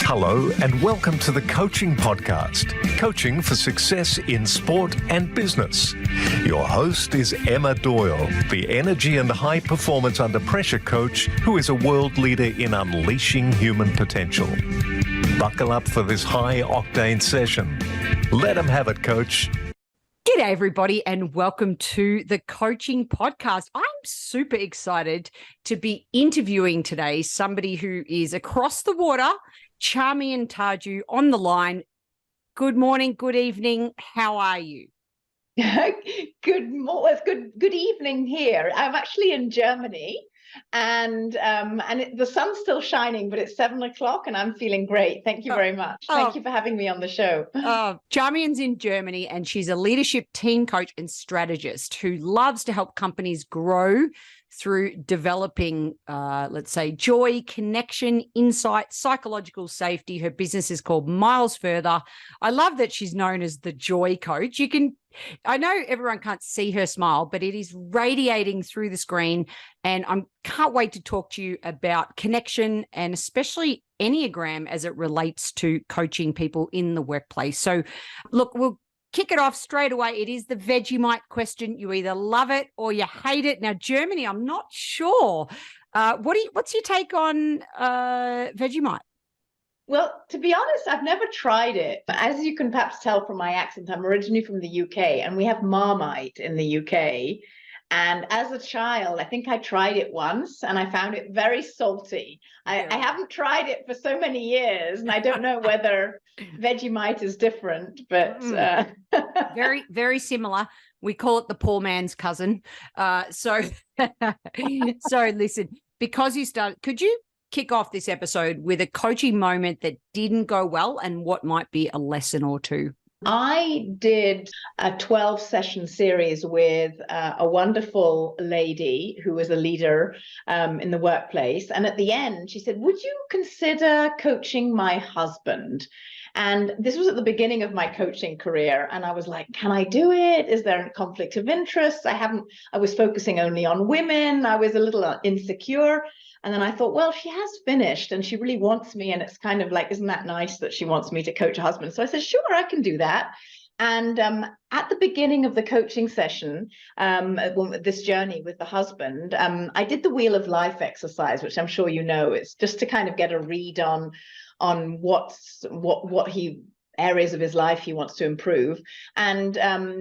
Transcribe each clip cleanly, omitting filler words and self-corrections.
Hello and welcome to the Coaching Podcast, Coaching for Success in Sport and Business. Your host is Emma Doyle, the energy and high performance under pressure coach who is a world leader in unleashing human potential. Buckle up for this high octane session. Let them have it, coach. G'day, everybody, and welcome to the Coaching Podcast. I'm super excited to be interviewing today somebody who is across the water, Charmian Tardieu, on the line. Good morning, good evening. How are you? Good evening here. I'm actually in Germany, and the sun's still shining, but it's 7 o'clock, and I'm feeling great. Thank you very much. Thank you for having me on the show. Charmian's in Germany, and she's a leadership team coach and strategist who loves to help companies grow through developing, let's say, joy, connection, insight, psychological safety. Her business is called Miles Further. I love that she's known as the Joy Coach. I know everyone can't see her smile, but it is radiating through the screen. And I can't wait to talk to you about connection and especially Enneagram as it relates to coaching people in the workplace. So look, we'll kick it off straight away. It is the Vegemite question. You either love it or you hate it. Now, Germany, I'm not sure. What's your take on Vegemite? Well, to be honest, I've never tried it. As you can perhaps tell from my accent, I'm originally from the UK, and we have Marmite in the UK. And as a child, I think I tried it once, and I found it very salty. I haven't tried it for so many years, and I don't know whether Vegemite is different, but very, very similar. We call it the poor man's cousin. So listen, because you started, could you kick off this episode with a coaching moment that didn't go well and what might be a lesson or two? I did a 12-session series with a wonderful lady who was a leader in the workplace. And at the end, she said, "Would you consider coaching my husband?" And this was at the beginning of my coaching career. And I was like, can I do it? Is there a conflict of interest? I was focusing only on women. I was a little insecure. And then I thought, well, she has finished and she really wants me. And it's kind of like, isn't that nice that she wants me to coach a husband? So I said, sure, I can do that. And at the beginning of the coaching session, this journey with the husband, I did the Wheel of Life exercise, which I'm sure you know. It's just to kind of get a read on what areas of his life he wants to improve. And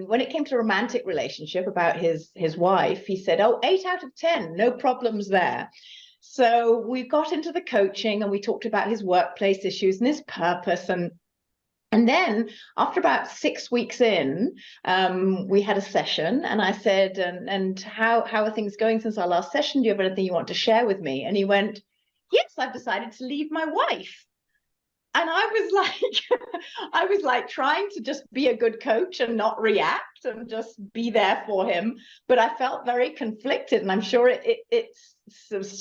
when it came to romantic relationship about his wife, he said, 8 out of 10, no problems there. So we got into the coaching and we talked about his workplace issues and his purpose. And then after about 6 weeks in, we had a session, and I said, and how are things going since our last session? Do you have anything you want to share with me? And he went, yes, I've decided to leave my wife. And I was like trying to just be a good coach and not react and just be there for him. But I felt very conflicted, and I'm sure it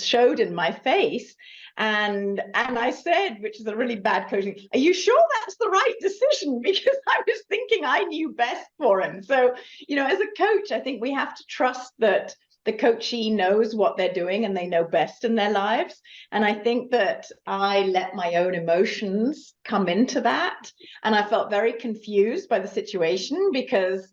showed in my face. And I said, which is a really bad coaching, are you sure that's the right decision? Because I was thinking I knew best for him. So, as a coach, I think we have to trust that the coachee knows what they're doing and they know best in their lives. And I think that I let my own emotions come into that. And I felt very confused by the situation because,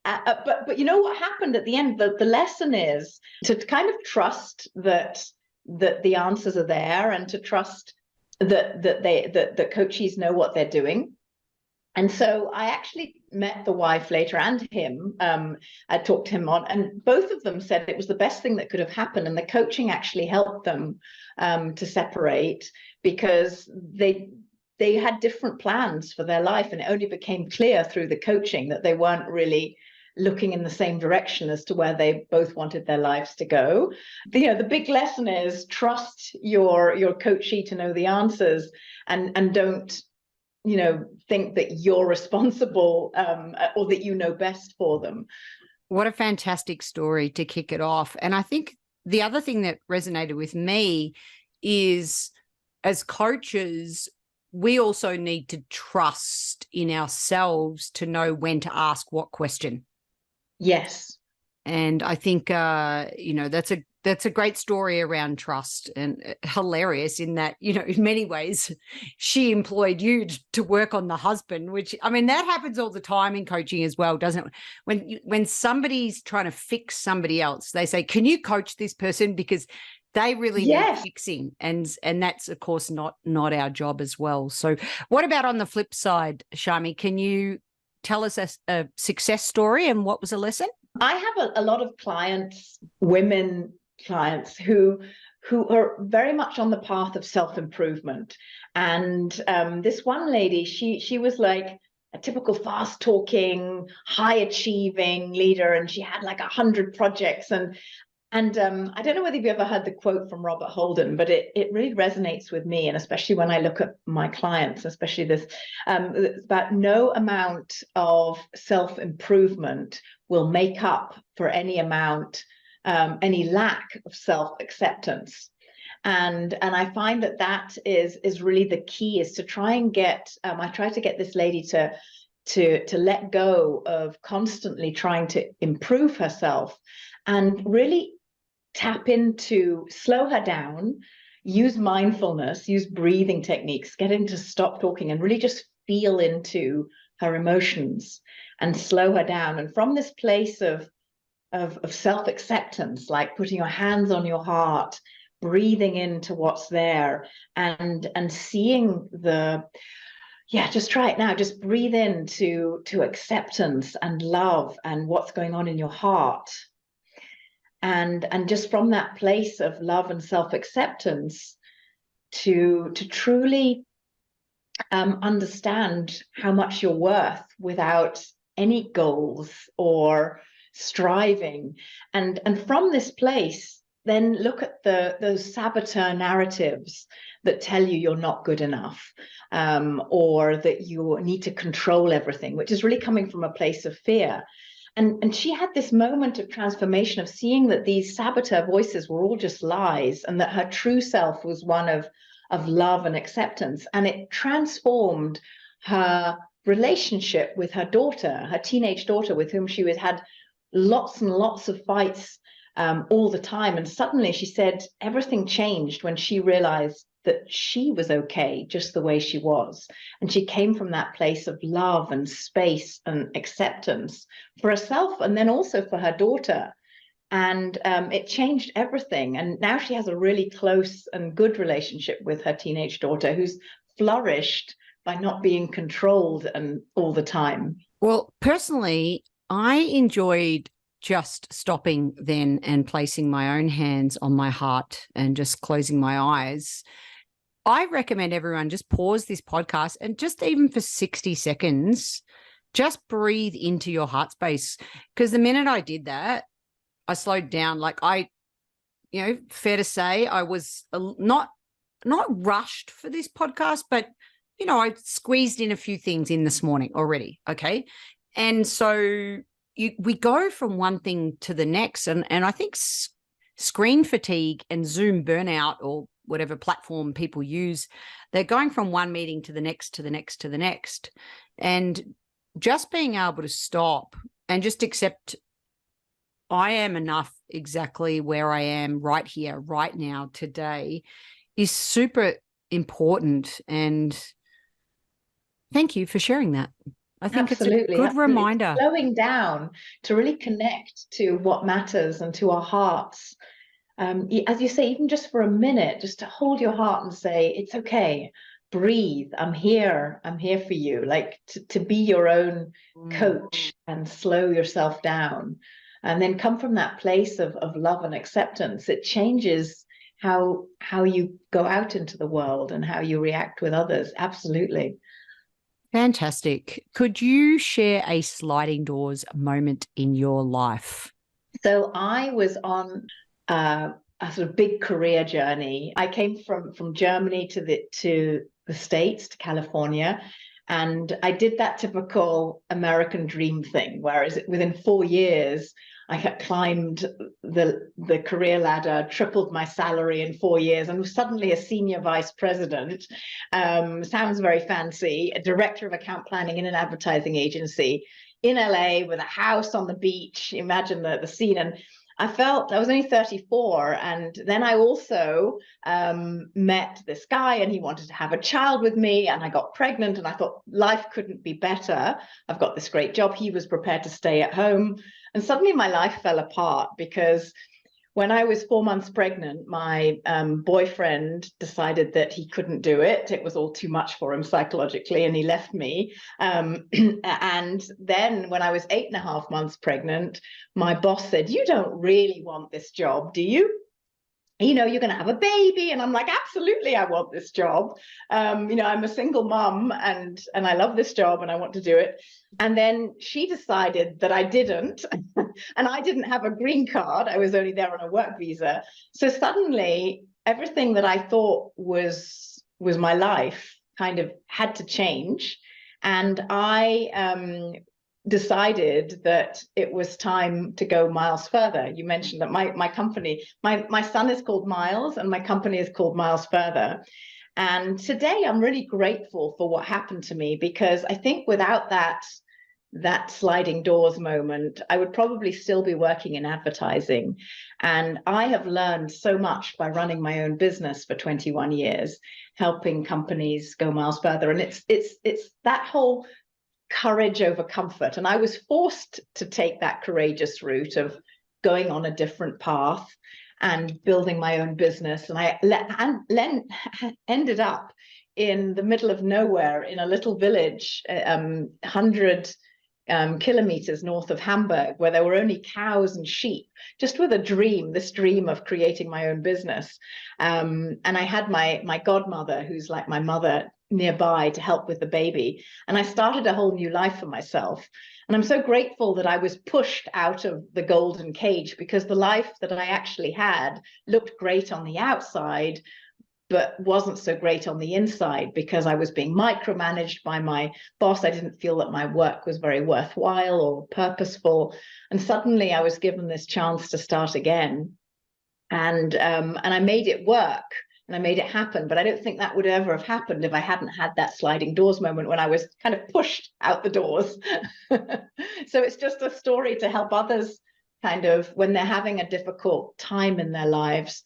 but you know what happened at the end? The lesson is to kind of trust that the answers are there, and to trust that coachees know what they're doing. And so I actually met the wife later and him. I talked to him on, and both of them said it was the best thing that could have happened. And the coaching actually helped them to separate, because they had different plans for their life. And it only became clear through the coaching that they weren't really looking in the same direction as to where they both wanted their lives to go. The big lesson is trust your coachee to know the answers, and don't think that you're responsible or that you know best for them. What a fantastic story to kick it off. And I think the other thing that resonated with me is, as coaches, we also need to trust in ourselves to know when to ask what question. Yes. And I think, that's That's a great story around trust, and hilarious in that, in many ways, she employed you to work on the husband, which, I mean, that happens all the time in coaching as well, doesn't it? When somebody's trying to fix somebody else, they say, can you coach this person because they really need fixing? And that's, of course, not our job as well. So what about on the flip side, Charmi? Can you tell us a success story and what was a lesson? I have a lot of clients, women clients who are very much on the path of self-improvement. And this one lady, she was like a typical fast-talking, high-achieving leader, and she had like 100 projects. And I don't know whether you've ever heard the quote from Robert Holden, but it really resonates with me, and especially when I look at my clients, especially this, that no amount of self-improvement will make up for any lack of self-acceptance. And I find that is really the key, is to try and get, I try to get this lady to let go of constantly trying to improve herself and really tap into, slow her down, use mindfulness, use breathing techniques, get her to stop talking and really just feel into her emotions and slow her down. And from this place of self-acceptance, like putting your hands on your heart, breathing into what's there, and seeing just try it now. Just breathe into acceptance and love and what's going on in your heart. And just from that place of love and self-acceptance to truly understand how much you're worth without any goals or striving. And from this place, then look at those saboteur narratives that tell you you're not good enough, or that you need to control everything, which is really coming from a place of fear. And she had this moment of transformation of seeing that these saboteur voices were all just lies, and that her true self was one of love and acceptance. And it transformed her relationship with her daughter, her teenage daughter, with whom she had lots and lots of fights all the time. And suddenly she said everything changed when she realized that she was okay just the way she was. And she came from that place of love and space and acceptance for herself, and then also for her daughter. And it changed everything. And now she has a really close and good relationship with her teenage daughter, who's flourished by not being controlled and all the time. Well, personally, I enjoyed just stopping then and placing my own hands on my heart and just closing my eyes. I recommend everyone just pause this podcast and just even for 60 seconds, just breathe into your heart space. Because the minute I did that, I slowed down. Like fair to say, I was not rushed for this podcast, but, I squeezed in a few things in this morning already. Okay. And so we go from one thing to the next. And I think screen fatigue and Zoom burnout, or whatever platform people use, they're going from one meeting to the next, to the next, to the next. And just being able to stop and just accept I am enough exactly where I am right here, right now, today, is super important. And thank you for sharing that. I think Absolutely, it's a good reminder. Slowing down to really connect to what matters and to our hearts. As you say, even just for a minute, just to hold your heart and say, it's okay, breathe, I'm here for you. Like to be your own coach and slow yourself down. And then come from that place of love and acceptance. It changes how you go out into the world and how you react with others. Absolutely. Fantastic. Could you share a sliding doors moment in your life? So I was on a sort of big career journey. I came from Germany to the States, to California, and I did that typical American dream thing, whereas within 4 years, I had climbed the career ladder, tripled my salary in 4 years, and was suddenly a senior vice president. Sounds very fancy, a director of account planning in an advertising agency in LA with a house on the beach. Imagine the scene. I was only 34. And then I also met this guy, and he wanted to have a child with me, and I got pregnant, and I thought life couldn't be better. I've got this great job. He was prepared to stay at home. And suddenly my life fell apart, because when I was 4 months pregnant, my boyfriend decided that he couldn't do it. It was all too much for him psychologically, and he left me. And then when I was 8.5 months pregnant, my boss said, "You don't really want this job, do you? You're going to have a baby." And I'm like, absolutely, I want this job. I'm a single mom, and I love this job, and I want to do it. And then she decided that I didn't, and I didn't have a green card. I was only there on a work visa. So suddenly everything that I thought was my life kind of had to change. And I decided that it was time to go miles further. You mentioned that my company, my son is called Miles, and my company is called Miles Further. And today I'm really grateful for what happened to me, because I think without that sliding doors moment, I would probably still be working in advertising. And I have learned so much by running my own business for 21 years, helping companies go miles further. And it's that whole courage over comfort. And I was forced to take that courageous route of going on a different path and building my own business. And I ended up in the middle of nowhere in a little village, 100 kilometers north of Hamburg, where there were only cows and sheep, just with this dream of creating my own business. And I had my godmother, who's like my mother, nearby to help with the baby. And I started a whole new life for myself. And I'm so grateful that I was pushed out of the golden cage, because the life that I actually had looked great on the outside, but wasn't so great on the inside, because I was being micromanaged by my boss. I didn't feel that my work was very worthwhile or purposeful. And suddenly I was given this chance to start again. And I made it work. And I made it happen. But I don't think that would ever have happened if I hadn't had that sliding doors moment when I was kind of pushed out the doors. So it's just a story to help others kind of, when they're having a difficult time in their lives,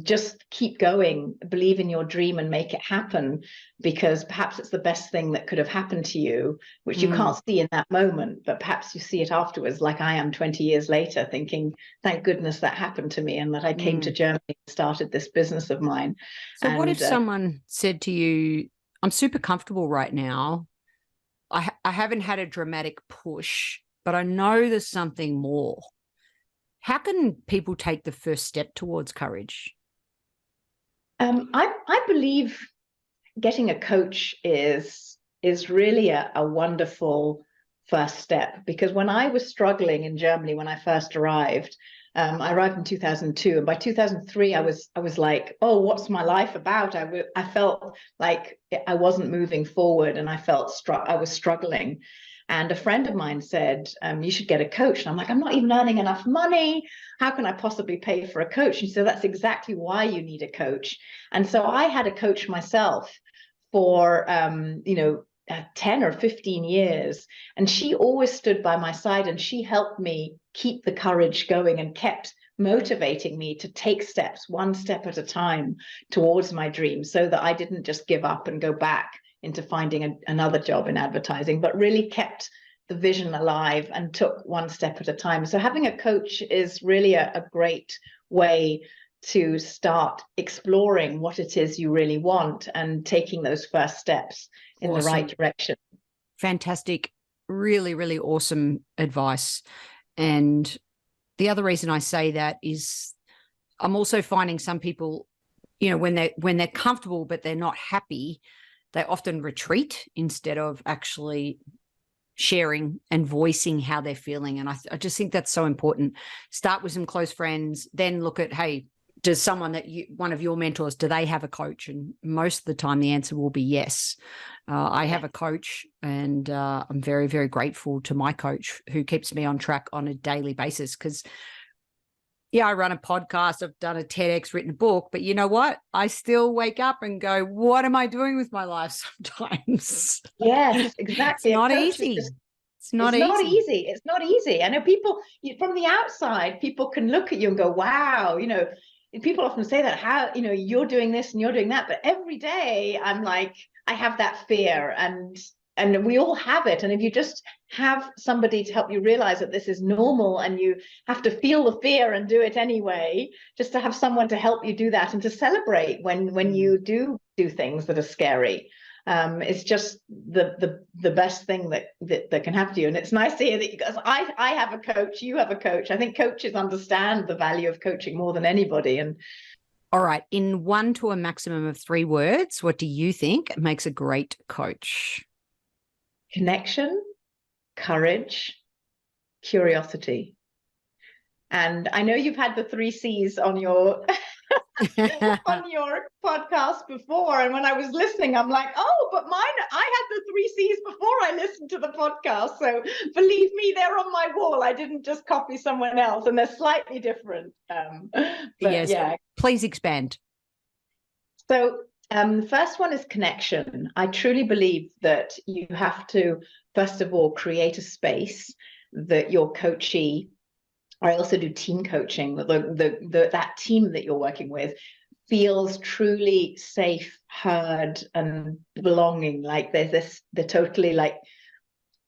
just keep going, believe in your dream and make it happen, because perhaps it's the best thing that could have happened to you, which you can't see in that moment, but perhaps you see it afterwards, like I am 20 years later, thinking, thank goodness that happened to me, and that I came to Germany and started this business of mine. So what if someone said to you, I'm super comfortable right now, I haven't had a dramatic push, but I know there's something more? How can people take the first step towards courage? I believe getting a coach is really a wonderful first step, because when I was struggling in Germany, when I first arrived, I arrived in 2002, and by 2003 I was like, oh, what's my life about? I felt like I wasn't moving forward, and I felt I was struggling. And a friend of mine said, you should get a coach. And I'm like, I'm not even earning enough money. How can I possibly pay for a coach? And she said, that's exactly why you need a coach. And so I had a coach myself for, 10 or 15 years. And she always stood by my side, and she helped me keep the courage going and kept motivating me to take steps, one step at a time, towards my dream, so that I didn't just give up and go back into finding another job in advertising, but really kept the vision alive and took one step at a time. So having a coach is really a great way to start exploring what it is you really want and taking those first steps in the right direction. Fantastic. Really, really awesome advice. And the other reason I say that is I'm also finding some people, when they're comfortable but they're not happy, they often retreat instead of actually sharing and voicing how they're feeling. And I just think that's so important. Start with some close friends, then look at, hey, does someone one of your mentors, do they have a coach? And most of the time the answer will be yes. I have a coach, and I'm very, very grateful to my coach who keeps me on track on a daily basis, because I run a podcast, I've done a TEDx, written a book, but you know what? I still wake up and go, what am I doing with my life sometimes? Yes, exactly. It's not easy. It's not easy. It's not easy. I know people from the outside, people can look at you and go, wow, people often say that, how, you're doing this and you're doing that. But every day I'm like, I have that fear, and we all have it. And if you just have somebody to help you realize that this is normal and you have to feel the fear and do it anyway, just to have someone to help you do that and to celebrate when you do things that are scary. It's just the best thing that can happen to you. And it's nice to hear that, because I have a coach, you have a coach. I think coaches understand the value of coaching more than anybody. And all right, in 1 to a maximum of 3 words, what do you think makes a great coach? Connection, courage, curiosity. And I know you've had the 3 C's on your on your podcast before, and when I was listening, I'm like, oh, but mine, I had the 3 C's before I listened to the podcast. So believe me, they're on my wall. I didn't just copy someone else, and they're slightly different. Yes, yeah. Please expand. So the first one is connection. I truly believe that you have to, first of all, create a space that your coachee, I also do team coaching, that team that you're working with feels truly safe, heard, and belonging. Like they're totally like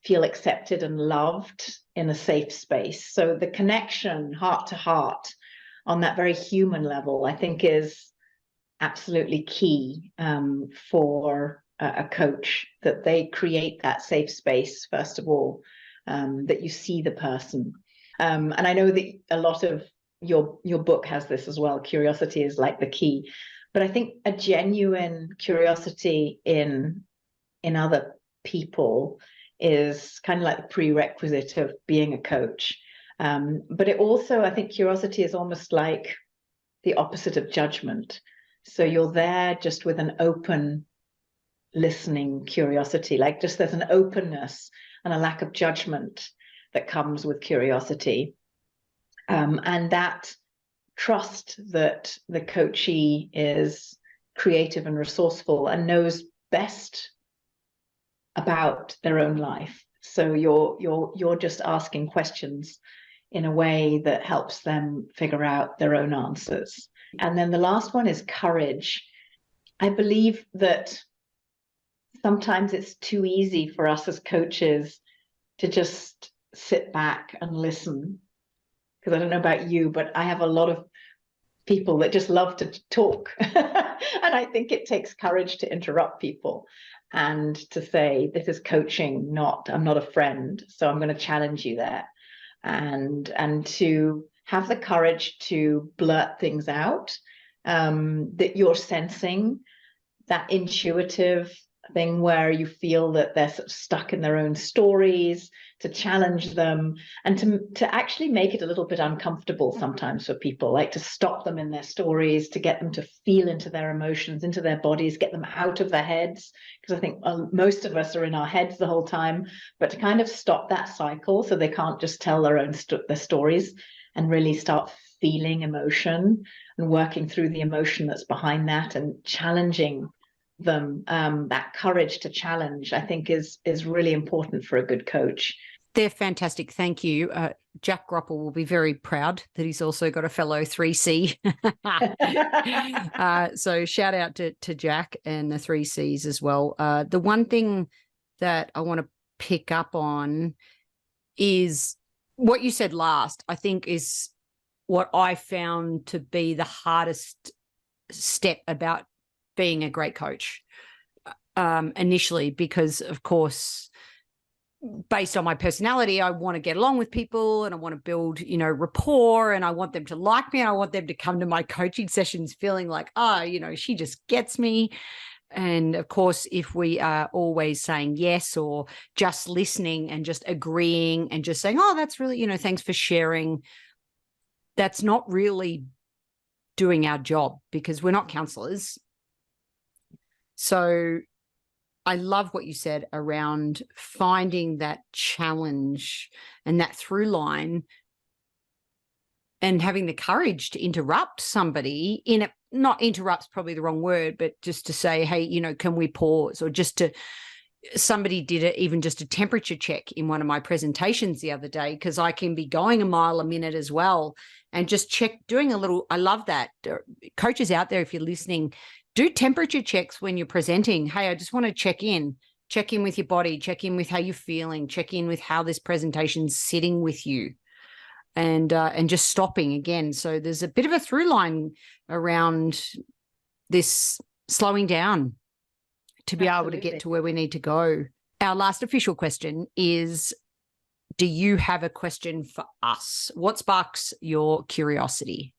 feel accepted and loved in a safe space. So the connection, heart to heart, on that very human level, I think is absolutely key for a coach, that they create that safe space, first of all, that you see the person. And I know that a lot of your book has this as well. Curiosity is like the key. But I think a genuine curiosity in other people is kind of like the prerequisite of being a coach. But it also, I think curiosity is almost like the opposite of judgment. So you're there just with an open listening curiosity, like just there's an openness and a lack of judgment that comes with curiosity. And that trust that the coachee is creative and resourceful and knows best about their own life. So you're just asking questions in a way that helps them figure out their own answers. And then the last one is courage. I believe that sometimes it's too easy for us as coaches to just sit back and listen. Because I don't know about you, but I have a lot of people that just love to talk. And I think it takes courage to interrupt people and to say, this is coaching, I'm not a friend, so I'm going to challenge you there. And to have the courage to blurt things out that you're sensing, that intuitive thing where you feel that they're sort of stuck in their own stories, to challenge them and to actually make it a little bit uncomfortable sometimes for people, like to stop them in their stories, to get them to feel into their emotions, into their bodies, get them out of their heads, because I think most of us are in our heads the whole time, but to kind of stop that cycle so they can't just tell their own their stories and really start feeling emotion and working through the emotion that's behind that and challenging them. That courage to challenge, I think, is really important for a good coach. They're fantastic. Thank you. Jack Groppel will be very proud that he's also got a fellow 3C. So shout out to Jack and the 3Cs as well. The one thing that I want to pick up on is what you said last, I think, is what I found to be the hardest step about being a great coach initially, because, of course, based on my personality, I want to get along with people and I want to build, rapport, and I want them to like me and I want them to come to my coaching sessions feeling like, she just gets me. And of course, if we are always saying yes or just listening and just agreeing and just saying, oh, that's really, thanks for sharing, that's not really doing our job, because we're not counselors. So I love what you said around finding that challenge and that through line and having the courage to interrupt somebody not interrupt's probably the wrong word, but just to say, hey, can we pause, or just to, somebody did even just a temperature check in one of my presentations the other day, because I can be going a mile a minute as well, and just doing a little, I love that. Coaches out there, if you're listening, do temperature checks when you're presenting. Hey, I just want to check in with your body, check in with how you're feeling, check in with how this presentation's sitting with you, and just stopping again. So there's a bit of a through line around this slowing down to be able to get to where we need to go. Our last official question is, do you have a question for us? What sparks your curiosity?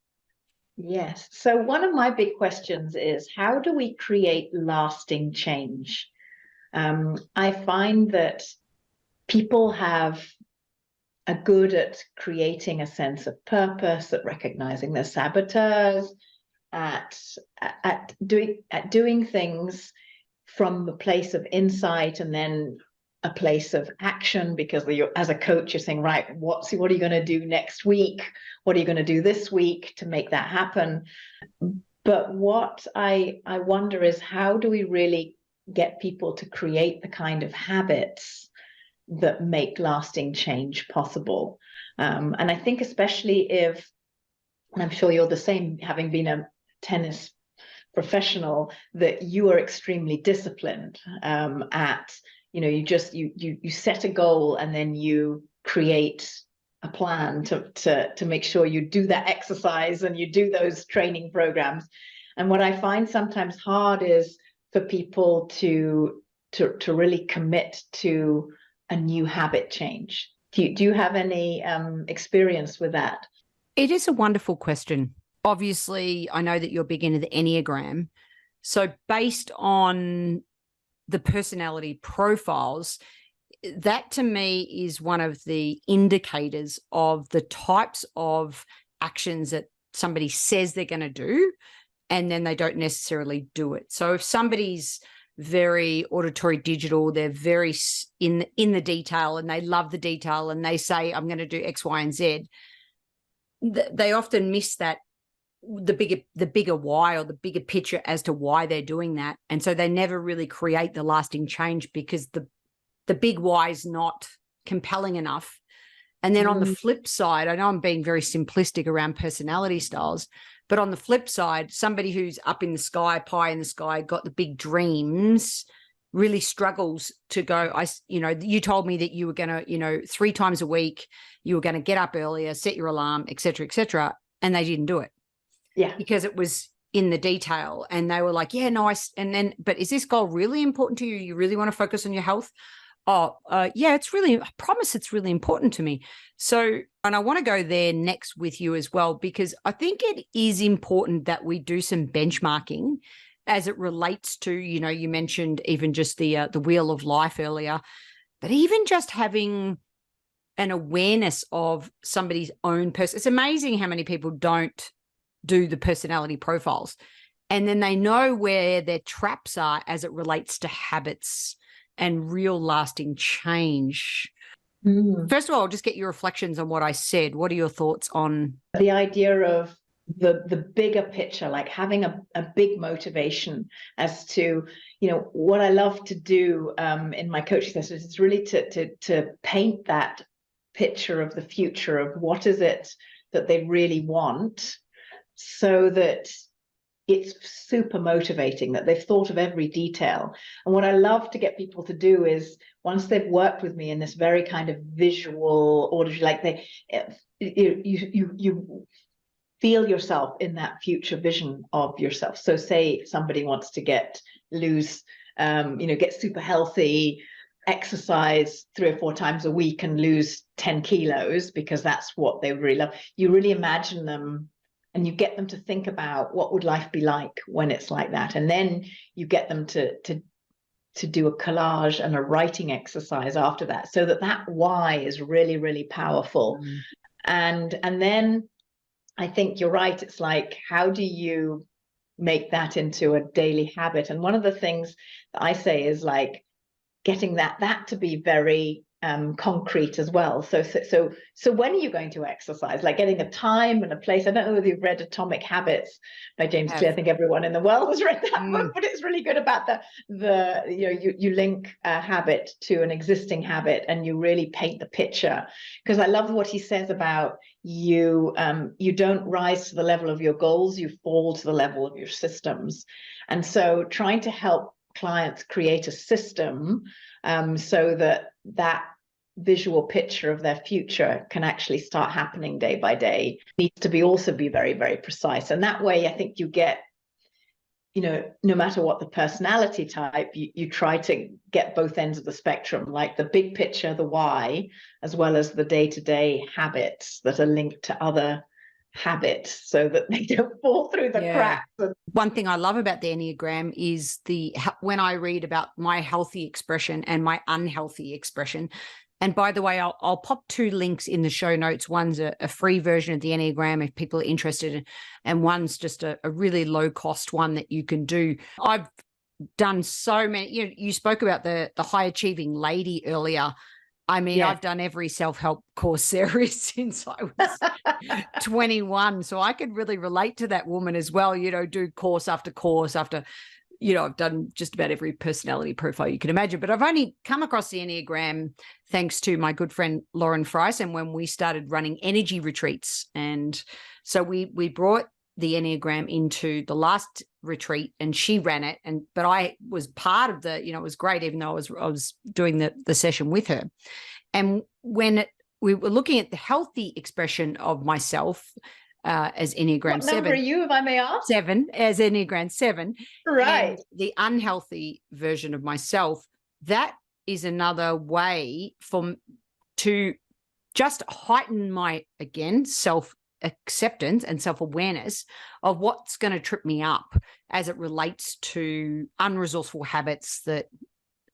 Yes. So one of my big questions is, how do we create lasting change? I find that people are good at creating a sense of purpose, at recognizing their saboteurs, at doing things from a place of insight and then a place of action, because as a coach, you're saying, right, what are you going to do next week? What are you going to do this week to make that happen? But what I wonder is, how do we really get people to create the kind of habits that make lasting change possible? And I think especially if, and I'm sure you're the same, having been a tennis professional, that you are extremely disciplined at, you set a goal and then you create a plan to make sure you do that exercise and you do those training programs. And what I find sometimes hard is for people to really commit to a new habit change. Do you have any experience with that? It is a wonderful question. Obviously, I know that you're big into the Enneagram. So based on the personality profiles, that to me is one of the indicators of the types of actions that somebody says they're going to do, and then they don't necessarily do it. So if somebody's very auditory digital, they're very in the detail and they love the detail and they say, I'm going to do X, Y, and Z, they often miss that the bigger why, or the bigger picture as to why they're doing that. And so they never really create the lasting change, because the big why is not compelling enough. And then on the flip side, I know I'm being very simplistic around personality styles, but on the flip side, somebody who's up in the sky, pie in the sky, got the big dreams, really struggles to go, you told me that you were going to, 3 times a week, you were going to get up earlier, set your alarm, et cetera, and they didn't do it. Yeah. Because it was in the detail, and they were like, yeah, no, but is this goal really important to you? You really want to focus on your health? Oh, yeah, I promise it's really important to me. So, and I want to go there next with you as well, because I think it is important that we do some benchmarking as it relates to, you mentioned even just the wheel of life earlier, but even just having an awareness of somebody's own person. It's amazing how many people don't do the personality profiles, and then they know where their traps are as it relates to habits and real lasting change. First of all, I'll just get your reflections on what I said. What are your thoughts on the idea of the bigger picture, like having a big motivation as to, what I love to do in my coaching sessions is really to paint that picture of the future of what is it that they really want, so that it's super motivating, that they've thought of every detail. And what I love to get people to do is, once they've worked with me in this very kind of visual auditory, like you feel yourself in that future vision of yourself. So say somebody wants to lose, get super healthy, exercise 3 or 4 times a week and lose 10 kilos, because that's what they really love. You really imagine them, and you get them to think about what would life be like when it's like that. And then you get them to do a collage and a writing exercise after that, so that why is really, really powerful. And then I think you're right. It's like, how do you make that into a daily habit? And one of the things that I say is like getting that to be very concrete as well. So when are you going to exercise? Like getting a time and a place. I don't know whether you've read Atomic Habits by James Clear. I think everyone in the world has read that book, but it's really good about you link a habit to an existing habit, and you really paint the picture. Because I love what he says about you don't rise to the level of your goals, you fall to the level of your systems. And so trying to help clients create a system so that visual picture of their future can actually start happening day by day needs to be also be very, very precise. And that way, I think you get, no matter what the personality type, you try to get both ends of the spectrum, like the big picture, the why, as well as the day-to-day habits that are linked to other habits, so that they don't fall through the cracks. One thing I love about the Enneagram is when I read about my healthy expression and my unhealthy expression. And by the way, I'll pop 2 links in the show notes. One's a free version of the Enneagram if people are interested, and one's just a really low cost one that you can do. I've done so many. You spoke about the high achieving lady earlier. I mean, I've done every self-help course series since I was 21. So I could really relate to that woman as well, do course after course after, I've done just about every personality profile you can imagine. But I've only come across the Enneagram thanks to my good friend Lauren Friesen, and when we started running energy retreats. And so we brought the Enneagram into the last retreat, and she ran it. But I was part of it was great, even though I was doing the session with her. And when we were looking at the healthy expression of myself as Enneagram 7. What number are you, if I may ask? 7, as Enneagram 7. Right. And the unhealthy version of myself, that is another way to just heighten my, again, self-acceptance and self-awareness of what's going to trip me up as it relates to unresourceful habits that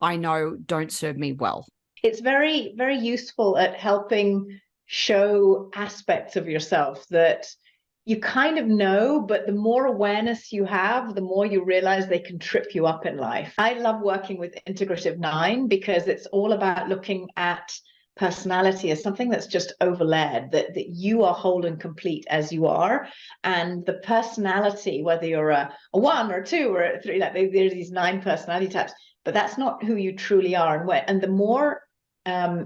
I know don't serve me well. It's very, very useful at helping show aspects of yourself that you kind of know, but the more awareness you have, the more you realize they can trip you up in life. I love working with Integrative 9 because it's all about looking at personality as something that's just overlaid, that you are whole and complete as you are. And the personality, whether you're a 1 or 2 or a 3, like there's these 9 personality types, but that's not who you truly are. And the more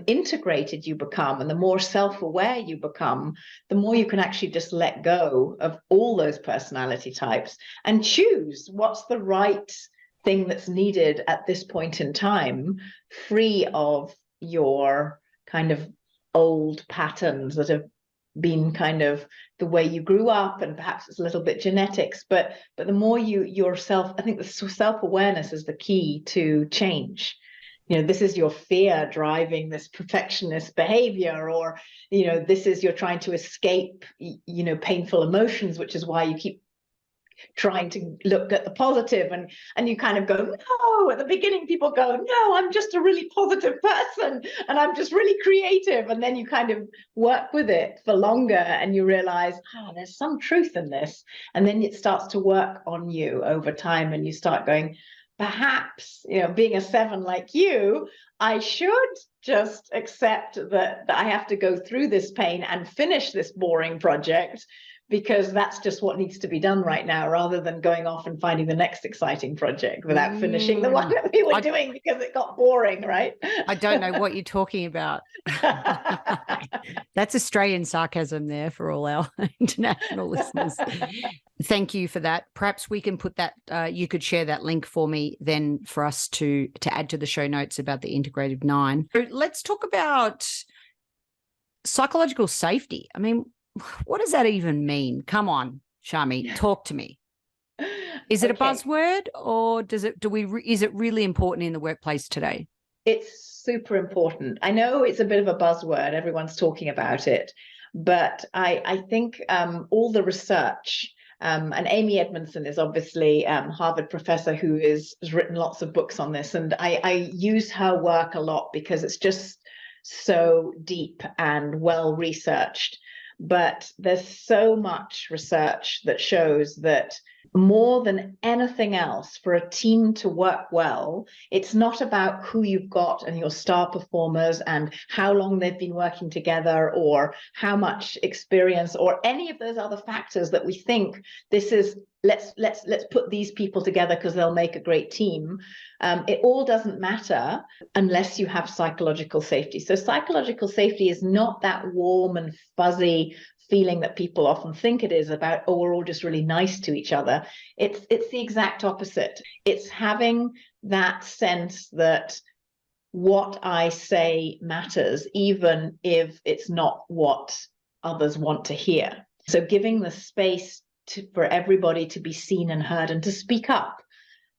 integrated you become and the more self-aware you become, the more you can actually just let go of all those personality types and choose what's the right thing that's needed at this point in time, free of your kind of old patterns that have been kind of the way you grew up, and perhaps it's a little bit genetics, but the more yourself, I think the self-awareness is the key to change. This is your fear driving this perfectionist behavior, or, this is you're trying to escape, painful emotions, which is why you keep trying to look at the positive, and you kind of go, no, at the beginning people go, no, I'm just a really positive person and I'm just really creative. And then you kind of work with it for longer and you realize, there's some truth in this. And then it starts to work on you over time, and you start going, perhaps, being a 7 like you, I should just accept that I have to go through this pain and finish this boring project, because that's just what needs to be done right now, rather than going off and finding the next exciting project without finishing the one that we were doing because it got boring, right? I don't know what you're talking about. That's Australian sarcasm there for all our international listeners. Thank you for that. Perhaps we can put that, you could share that link for me then for us to add to the show notes about the Integrative 9. So let's talk about psychological safety. I mean, what does that even mean? Come on, Charmi, talk to me. Is it a buzzword, or is it really important in the workplace today? It's super important. I know it's a bit of a buzzword. Everyone's talking about it, but I think all the research, and Amy Edmondson is obviously a Harvard professor who has written lots of books on this, and I use her work a lot because it's just so deep and well researched. But there's so much research that shows that More than anything else, for a team to work well, it's not about who you've got and your star performers and how long they've been working together or how much experience or any of those other factors that we think this is, let's put these people together because they'll make a great team. It all doesn't matter unless you have psychological safety. So psychological safety is not that warm and fuzzy feeling that people often think it is about, oh, we're all just really nice to each other. It's the exact opposite. It's having that sense that what I say matters, even if it's not what others want to hear. So giving the space for everybody to be seen and heard and to speak up.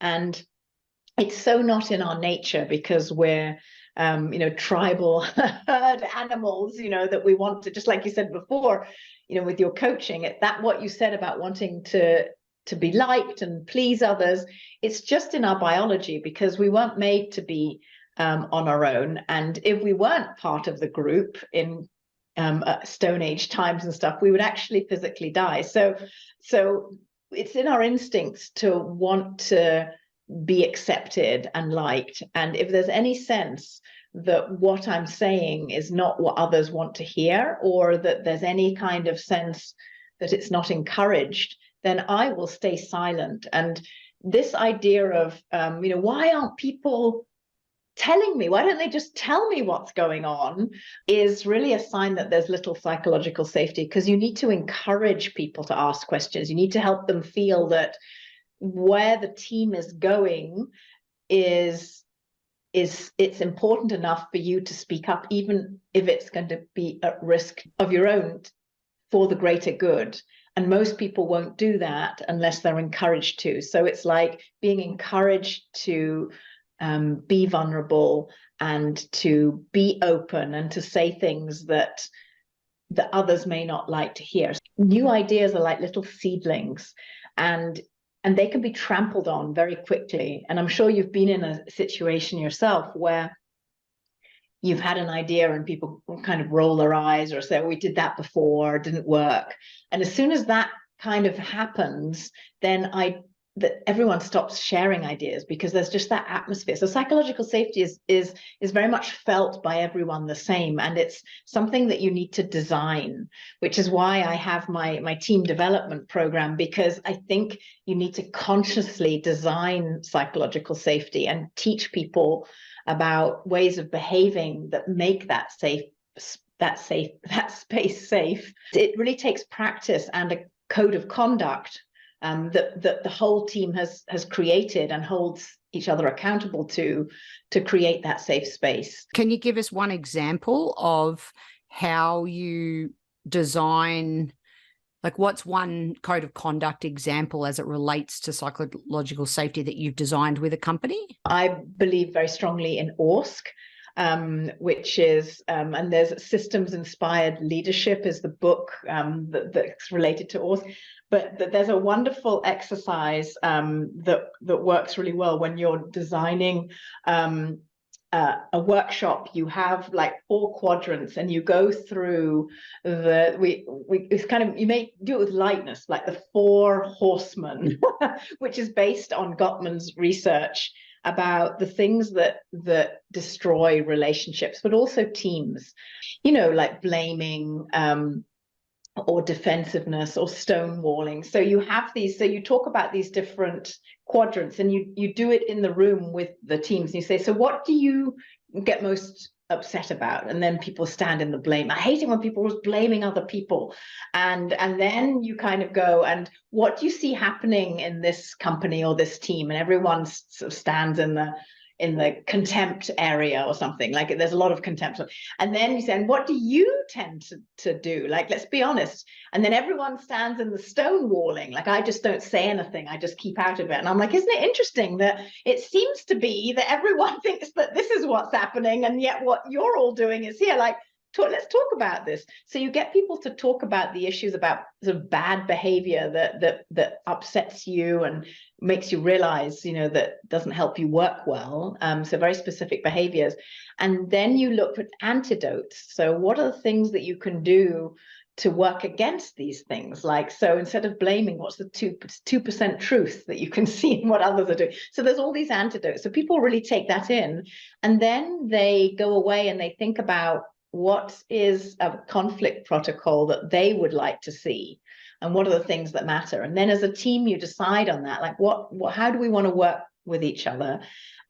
And it's so not in our nature because we're tribal herd animals, that we want to, just like you said before, with your coaching, that what you said about wanting to be liked and please others, it's just in our biology because we weren't made to be on our own. And if we weren't part of the group in Stone Age times and stuff, we would actually physically die. So it's in our instincts to want to be accepted and liked. And if there's any sense that what I'm saying is not what others want to hear, or that there's any kind of sense that it's not encouraged, then I will stay silent. And this idea of, why aren't people telling me? Why don't they just tell me what's going on? Is really a sign that there's little psychological safety, because you need to encourage people to ask questions. You need to help them feel that where the team is going is it's important enough for you to speak up, even if it's going to be at risk of your own for the greater good. And most people won't do that unless they're encouraged to. So it's like being encouraged to be vulnerable and to be open and to say things that others may not like to hear. New ideas are like little seedlings, and they can be trampled on very quickly. And I'm sure you've been in a situation yourself where you've had an idea and people kind of roll their eyes or say, we did that before, it didn't work. And as soon as that kind of happens, then everyone stops sharing ideas because there's just that atmosphere. So psychological safety is very much felt by everyone the same, and it's something that you need to design, which is why I have my team development program, because I think you need to consciously design psychological safety and teach people about ways of behaving that make that space safe. It really takes practice and a code of conduct that the whole team has created and holds each other accountable to create that safe space. Can you give us one example of how you design, like what's one code of conduct example as it relates to psychological safety that you've designed with a company? I believe very strongly in ORSC, which is, and there's Systems Inspired Leadership is the book that's related to ORSC. But there's a wonderful exercise that works really well when you're designing a workshop. You have like 4 quadrants, and you go through it's kind of, you may do it with lightness, like the 4 horsemen, which is based on Gottman's research about the things that destroy relationships, but also teams, like blaming, or defensiveness or stonewalling. So you have these, so you talk about these different quadrants, and you do it in the room with the teams, and you say, so what do you get most upset about? And then people stand in the blame. I hate it when people are blaming other people. And then you kind of go, and what do you see happening in this company or this team? And everyone sort of stands in the contempt area or something, like there's a lot of contempt. And then you say, and what do you tend to do? Like, let's be honest. And then everyone stands in the stonewalling, like, I just don't say anything, I just keep out of it. And I'm like, isn't it interesting that it seems to be that everyone thinks that this is what's happening, and yet what you're all doing is here, like, let's talk about this. So you get people to talk about the issues about sort of bad behavior that upsets you and makes you realize, that doesn't help you work well. So very specific behaviors. And then you look at antidotes. So what are the things that you can do to work against these things. Like, so instead of blaming, what's the 2% truth that you can see in what others are doing? So there's all these antidotes. So people really take that in, and then they go away and they think about what is a conflict protocol that they would like to see, and what are the things that matter. And then as a team, you decide on that, like how do we want to work with each other?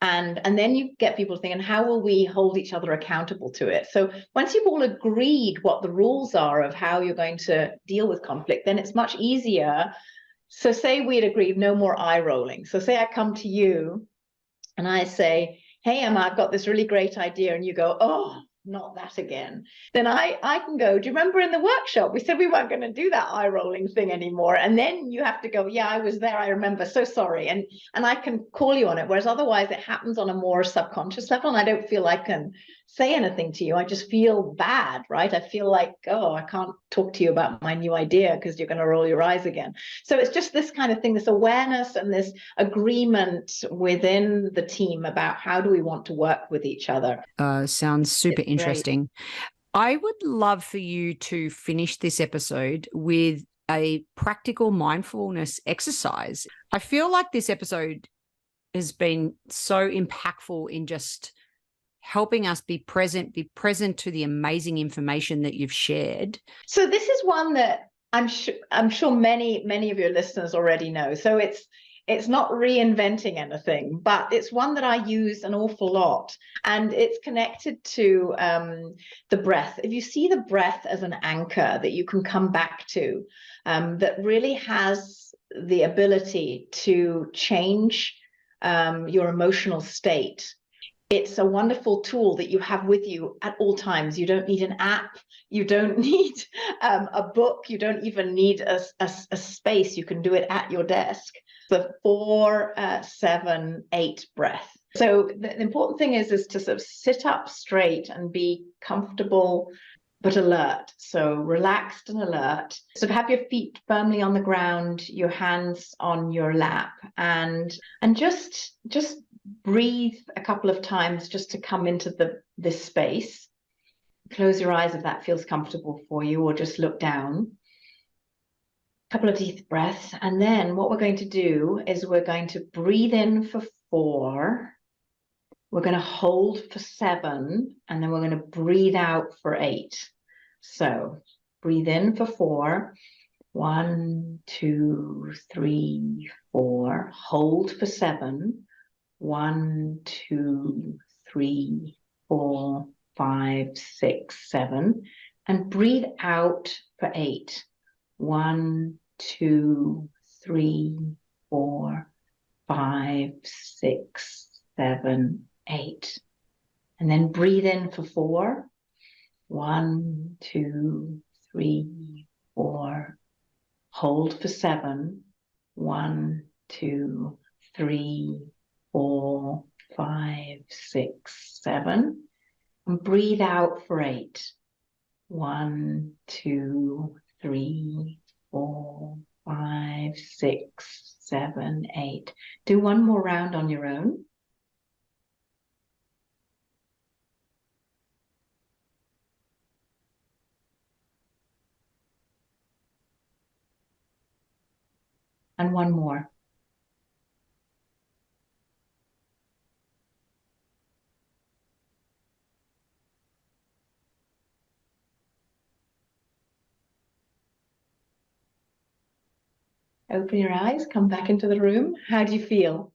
And then you get people thinking, how will we hold each other accountable to it? So once you've all agreed what the rules are of how you're going to deal with conflict, then it's much easier. So say we'd agreed no more eye rolling. So say I come to you and I say, hey, Emma, I've got this really great idea. And you go, oh, not that again. Then I can go, do you remember in the workshop we said we weren't going to do that eye rolling thing anymore? And then you have to go, yeah, I was there, I remember, so sorry. And I can call you on it. Whereas otherwise it happens on a more subconscious level, and I don't feel I can say anything to you. I just feel bad, right? I feel like, oh, I can't talk to you about my new idea because you're going to roll your eyes again. So it's just this kind of thing, this awareness and this agreement within the team about how do we want to work with each other. Sounds super It's interesting. I would love for you to finish this episode with a practical mindfulness exercise. I feel like this episode has been so impactful in just helping us be present to the amazing information that you've shared. So this is one that I'm sure many of your listeners already know. So it's not reinventing anything, but it's one that I use an awful lot, and it's connected to the breath. If you see the breath as an anchor that you can come back to, that really has the ability to change your emotional state. It's a wonderful tool that you have with you at all times. You don't need an app. You don't need a book. You don't even need a space. You can do it at your desk. The 4-7-8 breath. So the important thing is to sort of sit up straight and be comfortable but alert. So relaxed and alert. So have your feet firmly on the ground, your hands on your lap, and just breathe a couple of times just to come into this space. Close your eyes if that feels comfortable for you, or just look down. A couple of deep breaths, and then what we're going to do is we're going to breathe in for 4. We're going to hold for 7, and then we're going to breathe out for 8. So breathe in for 4. 1, 2, 3, 4. Hold for 7. 1, 2, 3, 4, 5, 6, 7. And breathe out for 8. 1, 2, 3, 4, 5, 6, 7, 8. And then breathe in for 4. 1, 2, 3, 4. Hold for 7. 1, 2, 3, 4, 5, 6, 7. And breathe out for 8. 1, 2, 3, 4, 5, 6, 7, 8. Do one more round on your own. And one more. Open your eyes, come back into the room. How do you feel?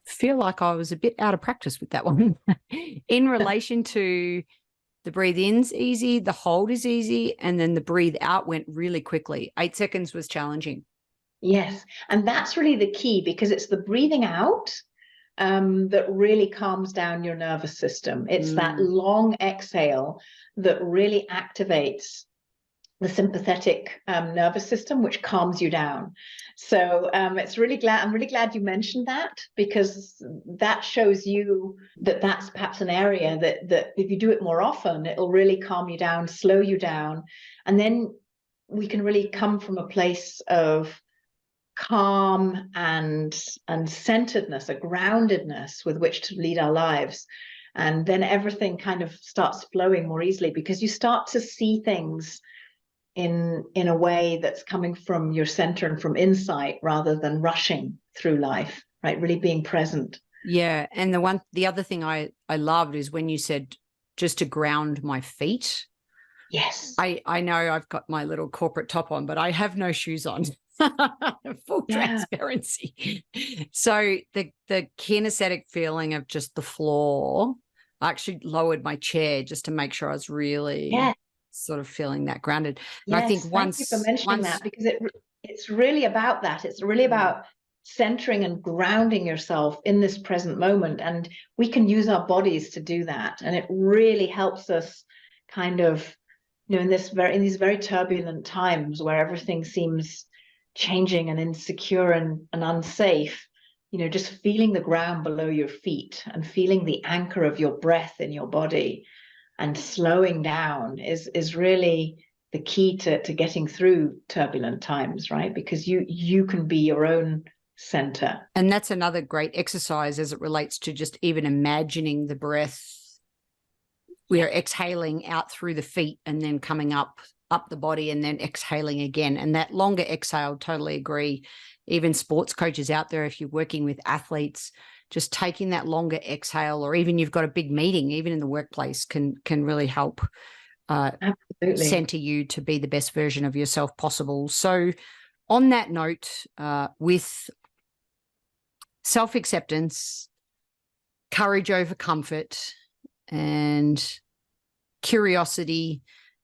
Feel like I was a bit out of practice with that one. In relation to the breathe in's easy, the hold is easy, and then the breathe out went really quickly. 8 seconds was challenging. Yes, and that's really the key, because it's the breathing out that really calms down your nervous system. It's that long exhale that really activates the sympathetic nervous system, which calms you down. So I'm really glad you mentioned that, because that shows you that that's perhaps an area that if you do it more often, it'll really calm you down, slow you down. And then we can really come from a place of calm and centeredness, a groundedness with which to lead our lives. And then everything kind of starts flowing more easily because you start to see things in a way that's coming from your center and from insight rather than rushing through life, right? Really being present. Yeah. And the other thing I loved is when you said just to ground my feet. Yes. I know I've got my little corporate top on, but I have no shoes on. Full transparency. So the kinesthetic feeling of just the floor, I actually lowered my chair just to make sure I was really sort of feeling that grounded. And I think thank you for mentioning that, because it's really about that. It's really about centering and grounding yourself in this present moment. And we can use our bodies to do that. And it really helps us kind of, in these very turbulent times where everything seems changing and insecure and unsafe, just feeling the ground below your feet and feeling the anchor of your breath in your body and slowing down is really the key to getting through turbulent times, right? Because you can be your own center. And that's another great exercise as it relates to just even imagining the breath. We are exhaling out through the feet and then coming up the body and then exhaling again. And that longer exhale, totally agree. Even sports coaches out there, if you're working with athletes, just taking that longer exhale, or even you've got a big meeting, even in the workplace, can really help center you to be the best version of yourself possible. So on that note, with self-acceptance, courage over comfort, and curiosity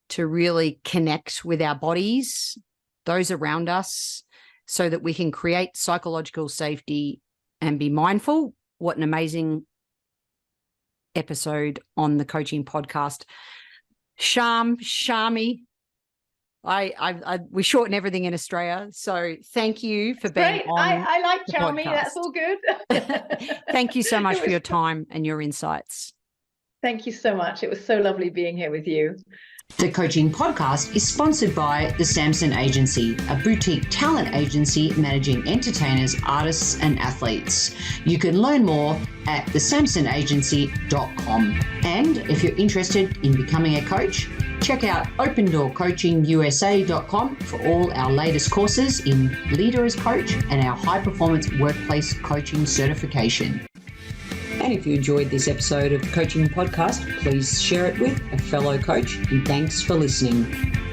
to really connect with our bodies, those around us, so that we can create psychological safety and be mindful. What an amazing episode on the coaching podcast. Charmy. We shorten everything in Australia. So thank you for being on. I like Charmy. That's all good. Thank you so much for your time and your insights. Thank you so much. It was so lovely being here with you. The Coaching Podcast is sponsored by the Samson Agency, a boutique talent agency managing entertainers, artists, and athletes. You can learn more at thesamsonagency.com. And if you're interested in becoming a coach, check out opendoorcoachingusa.com for all our latest courses in Leader as Coach and our high performance workplace coaching certification. And if you enjoyed this episode of the Coaching Podcast, please share it with a fellow coach, and thanks for listening.